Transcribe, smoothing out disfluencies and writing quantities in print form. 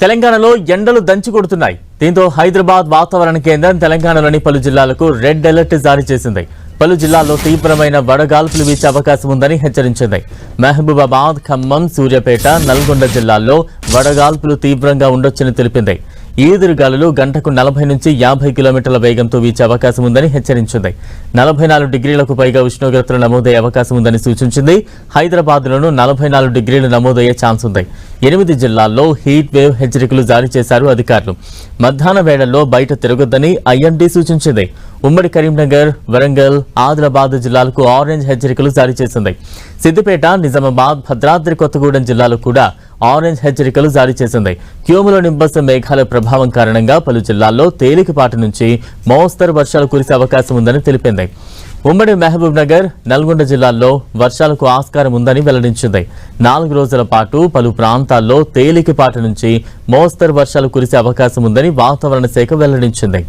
తెలంగాణలో ఎండలు దంచి కొడుతున్నాయి. దీంతో హైదరాబాద్ వాతావరణ కేంద్రం తెలంగాణలోని పలు జిల్లాలకు రెడ్ అలర్ట్ జారీ చేసింది. పలు జిల్లాల్లో తీవ్రమైన వడగాల్పులు వీచే అవకాశం ఉందని హెచ్చరించింది. మహబూబాబాద్, ఖమ్మం, సూర్యాపేట, నల్గొండ జిల్లాల్లో వడగాల్పులు తీవ్రంగా ఉండొచ్చని తెలిపింది. ఈదురుగాలులు గంటకు 40 నుంచి 50 కిలోమీటర్ల వేగంతో వీచే అవకాశం ఉందని హెచ్చరించింది. 44 డిగ్రీలకు పైగా ఉష్ణోగ్రతలు నమోదయ్యే అవకాశం ఉందని సూచించింది. హైదరాబాద్లోనూ 44 డిగ్రీలు నమోదయ్యే ఛాన్స్ ఉంది. 8 జిల్లాల్లో హీట్ వేవ్ హెచ్చరికలు జారీ చేశారు అధికారులు. మధ్యాహ్న వేళల్లో బయట తిరగొద్దని ఐఎండీ సూచించింది. ఉమ్మడి కరీంనగర్, వరంగల్, ఆదిలాబాద్ జిల్లాలకు ఆరెంజ్ హెచ్చరికలు జారీ చేసింది. సిద్దిపేట, నిజామాబాద్, భద్రాద్రి కొత్తగూడెం జిల్లాలకు కూడా ఆరెంజ్ హెచ్చరికలు జారీ చేసింది. క్యూములో నింబస్ మేఘాల ప్రభావం కారణంగా పలు జిల్లాల్లో తేలికపాటి నుంచి మోస్తరు వర్షాలు కురిసే అవకాశం ఉందని తెలిపింది. ఉమ్మడి మహబూబ్ నగర్, నల్గొండ జిల్లాల్లో వర్షాలకు ఆస్కారం ఉందని వెల్లడించింది. 4 రోజుల పాటు పలు ప్రాంతాల్లో తేలికపాటి నుంచి మోస్తరు వర్షాలు కురిసే అవకాశం ఉందని వాతావరణ శాఖ వెల్లడించింది.